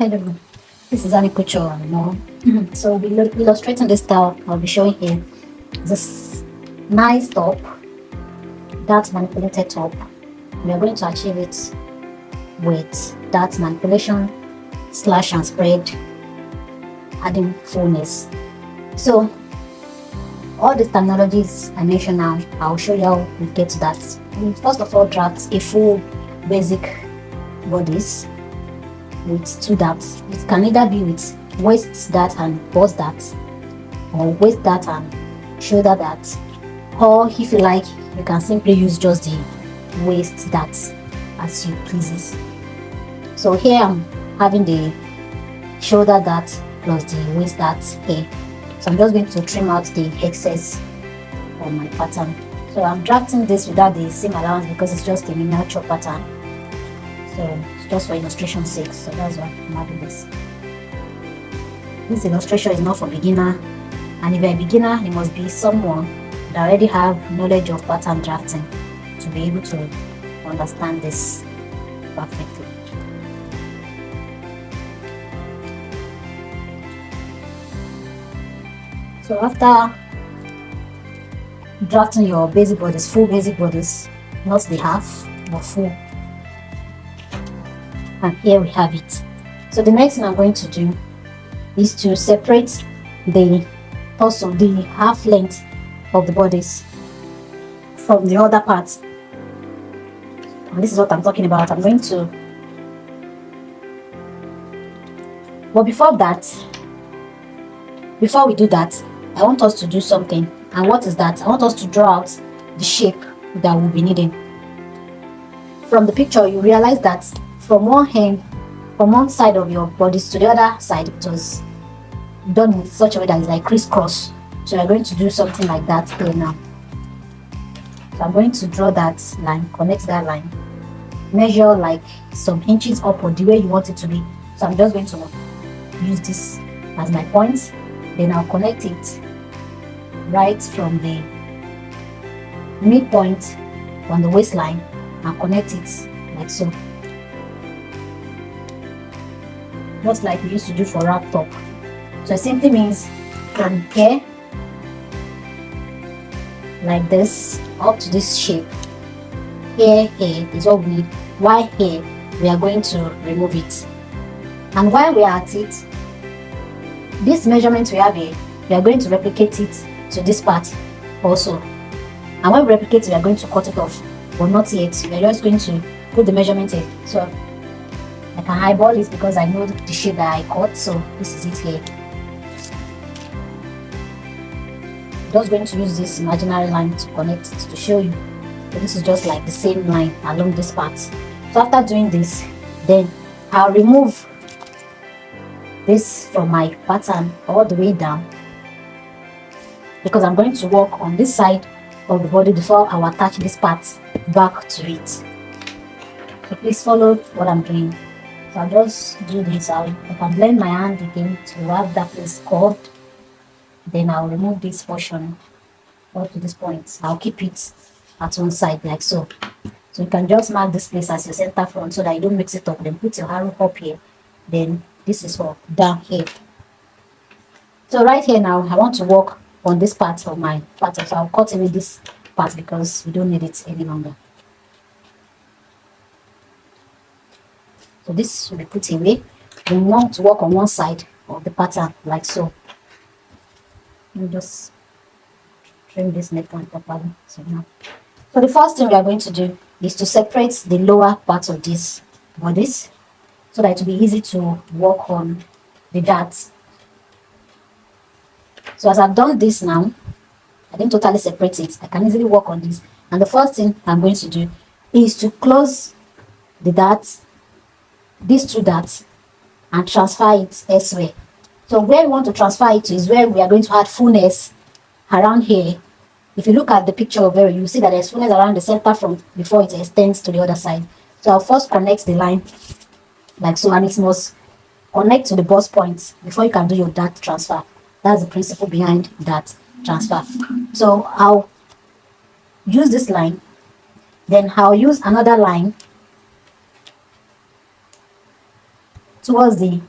Hello, this is Annie Kucho. So we'll illustrating this style I'll be showing here. This nice top, that manipulated top. We are going to achieve it with that manipulation, slash and spread, adding fullness. So all these terminologies I mentioned now, I'll show you how we get to that. We first of all draft a full basic bodice with two darts. It can either be with waist dart and bust dart, or waist dart and shoulder dart, or if you like, you can simply use just the waist dart as you pleases. So here I'm having the shoulder dart plus the waist dart here. So I'm just going to trim out the excess on my pattern. So I'm drafting this without the seam allowance because it's just a miniature pattern. So it's just for illustration sake. So that's why I'm having this. This illustration is not for beginner, and if you're a beginner, you must be someone that already have knowledge of pattern drafting to be able to understand this perfectly. So after drafting your basic bodies, full basic bodies, not the half, but full, and here we have it. So the next thing I'm going to do is to separate the torso, the half length of the bodies from the other parts. And this is what I'm talking about. I'm going to, but before we do that, I want us to do something. And what is that? I want us to draw out the shape that we'll be needing. From the picture, you realize that from one side of your bodies to the other side, it was done in such a way that it's like crisscross. So you're going to do something like that here now. So I'm going to draw that line, connect that line, measure like some inches upward the way you want it to be. So I'm just going to use this as my point. Then I'll connect it right from the midpoint on the waistline and connect it like so, just like we used to do for wrap top. So it simply means from here like this up to this shape. Here is what we need. While here we are going to remove it, and while we are at it, this measurement we have here, we are going to replicate it to this part also. And when we replicate it, we are going to cut it off, but not yet. We are just going to put the measurement here. So I can eyeball it because I know the shape that I cut. So this is it here. Just going to use this imaginary line to connect it to show you. So this is just like the same line along this part. So after doing this, then I'll remove this from my pattern all the way down, because I'm going to work on this side of the body before I will attach this part back to it. So please follow what I'm doing. So I'll just do this. I can blend my hand again to have that place curved. Then I'll remove this portion up to this point. I'll keep it at one side like so. So you can just mark this place as your center front so that you don't mix it up. Then put your arrow up here. Then this is for down here. So right here now, I want to work on this part of my pattern. So I'll cut away this part because we don't need it any longer. So this will be put away. We want to work on one side of the pattern like so. Let me just trim this neckline properly. So the first thing we are going to do is to separate the lower part of this bodice so that it will be easy to work on the darts. So as I've done this now, I didn't totally separate it. I can easily work on this. And the first thing I'm going to do is to close the darts, these two darts, and transfer it elsewhere. So where we want to transfer it to is where we are going to add fullness around here. If you look at the picture over here, you see that there's fullness around the center front before it extends to the other side. So I'll first connect the line like so, and it must connect to the bust point before you can do your dart transfer. That's the principle behind that transfer. So I'll use this line, then I'll use another line towards the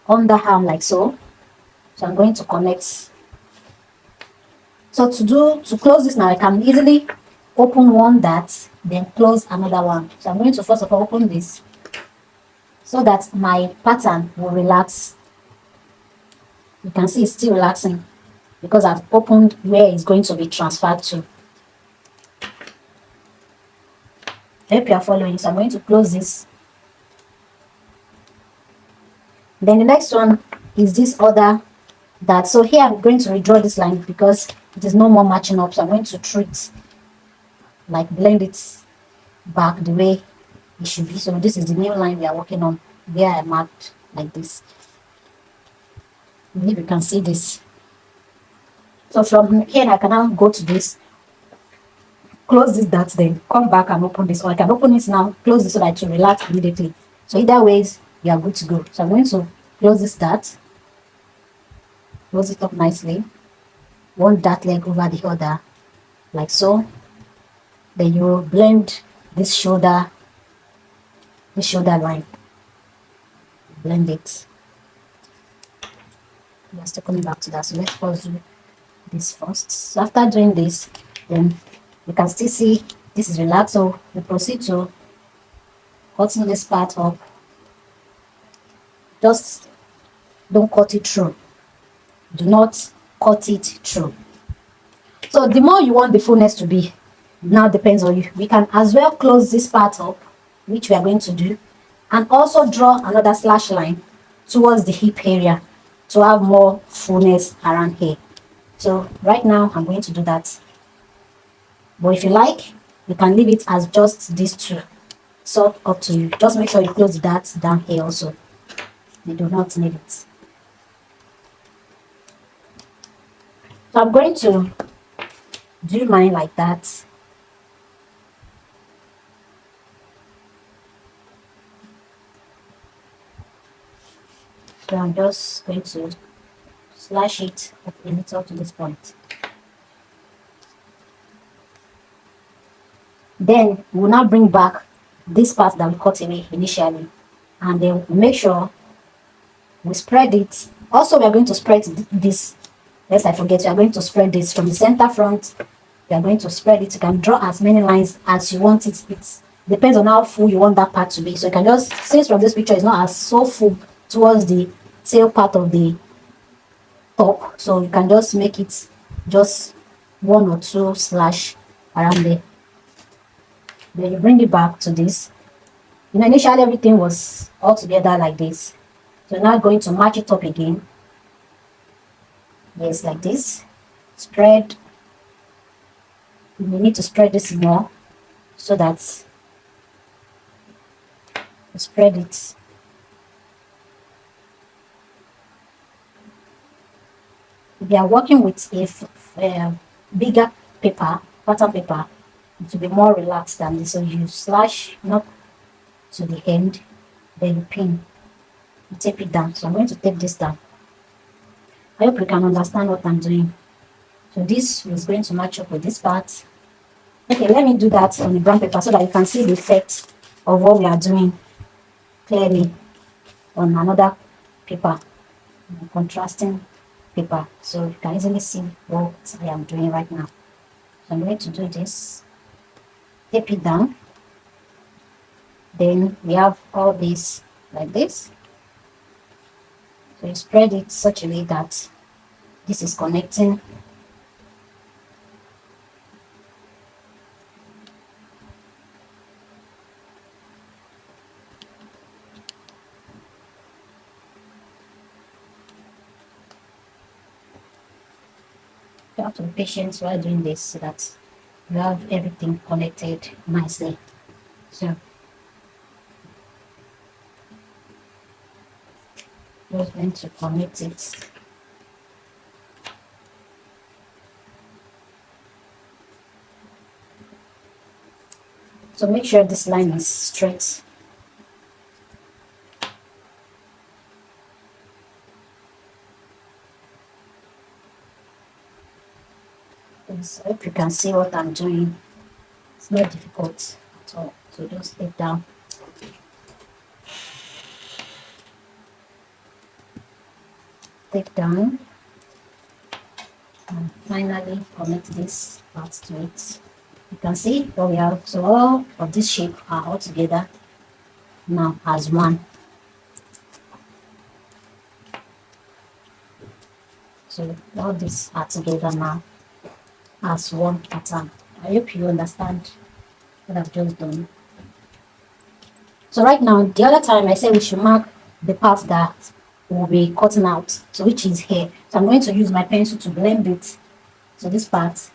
underarm like so. So I'm going to connect. So to close this now, I can easily open one dart, then close another one. So I'm going to first of all open this so that my pattern will relax. You can see it's still relaxing because I've opened where it's going to be transferred to. I hope you are following. So I'm going to close this. Then the next one is this other dart. So here I'm going to redraw this line because it is no more matching up. So I'm going to treat, like blend it back the way it should be. So this is the new line we are working on, where I marked like this. I believe you can see this. So from here I can now go to this, close this dart, then come back and open this, or I can open it now, close this so that it will relax immediately. So either ways you are good to go. So I'm going to close this dart, close it up nicely, one dart leg over the other like so. Then you will blend this shoulder line, blend it. We are still coming back to that, so let's first do this first. So after doing this, then you can still see this is relaxed, so we proceed to cutting this part up. Just don't cut it through, do not cut it through. So the more you want the fullness to be now depends on you. We can as well close this part up, which we are going to do, and also draw another slash line towards the hip area to have more fullness around here. So right now I'm going to do that, but if you like, you can leave it as just these two. So up to you. Just make sure you close that down here also. You do not need it. So I'm going to do mine like that. So I'm just going to slash it up a little to this point. Then we'll now bring back this part that we cut away initially, and then make sure we spread it. Also, we are going to spread this. Lest I forget, we are going to spread this from the center front. We are going to spread it. You can draw as many lines as you want it. It depends on how full you want that part to be. So you can just, since from this picture it's not as so full towards the tail part of the top, so you can just make it just one or two slash around there. Then you bring it back to this. You know, initially everything was all together like this. So now going to match it up again. Yes, like this. Spread. You need to spread this more so that you spread it. If you are working with a bigger paper, pattern paper, it will be more relaxed than this. So you slash not to the end, then you pin, you tape it down. So I'm going to tape this down. I hope you can understand what I'm doing. So this is going to match up with this part. Okay, let me do that on the brown paper so that you can see the effect of what we are doing clearly on another paper, contrasting paper. So you can easily see what I am doing right now. So I'm going to do this, tape it down. Then we have all this like this. So you spread it such a way that this is connecting. You have to be patient while doing this so that you have everything connected nicely. So just going to connect it. So make sure this line is straight. Yes, I hope you can see what I'm doing. It's not difficult at all. So just take down. take down and finally connect this part to it. You can see what we have. So all of this shape are all together now as one. So all these are together now as one pattern. I hope you understand what I've just done. So right now, the other time I said we should mark the part that will be cutting out, so which is here. So I'm going to use my pencil to blend it. So this part,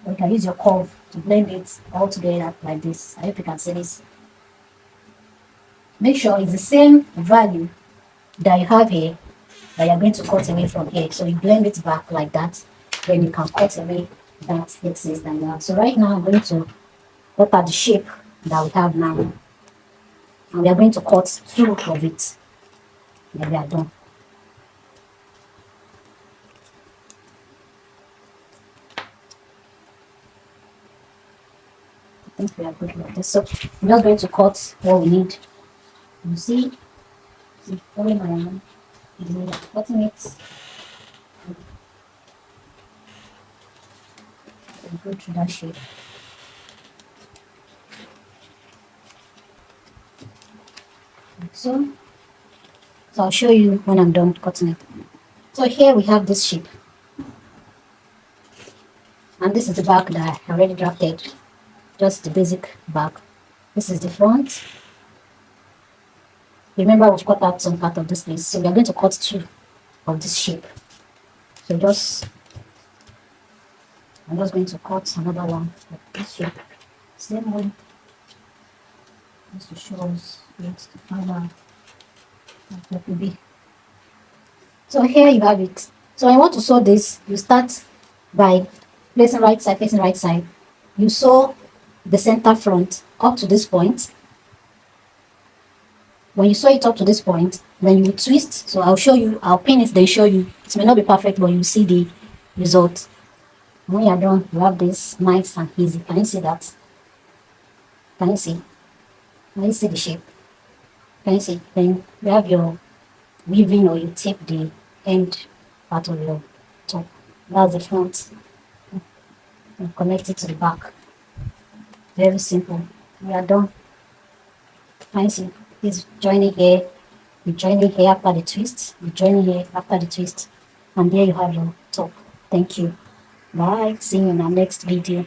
or you can use your curve to blend it all together like this. I hope you can see this. Make sure it's the same value that you have here that you're going to cut away from here. So you blend it back like that, then you can cut away that excess that you have. So right now I'm going to cut out the shape that we have now, and we are going to cut two of it. Then we are done. I think we are good like this. So I'm just going to cut what we need. You see, following my hand, cutting it. Go through that shape. Like so. So I'll show you when I'm done cutting it. So here we have this shape. And this is the back that I already drafted. Just the basic back. This is the front. Remember we've cut out some part of this piece. So we are going to cut two of this shape. So I'm just going to cut another one of this shape. Same way. Just to show us what the final what will be. So here you have it. So when you want to sew this, you start by placing right side facing right side. You sew the center front up to this point. When you sew it up to this point, then you twist. So I'll show you, I'll pin it, then show you. It may not be perfect, but you see the result. When you're done, you have this nice and easy. Can you see that? Can you see? Can you see the shape? Can you see? Then you have your weaving, or you tape the end part of your top. That's the front. And connect it to the back. Very simple. We are done. Can you see? This joining here. You join it here after the twist. You join it here after the twist. And there you have your top. Thank you. Bye. See you in our next video.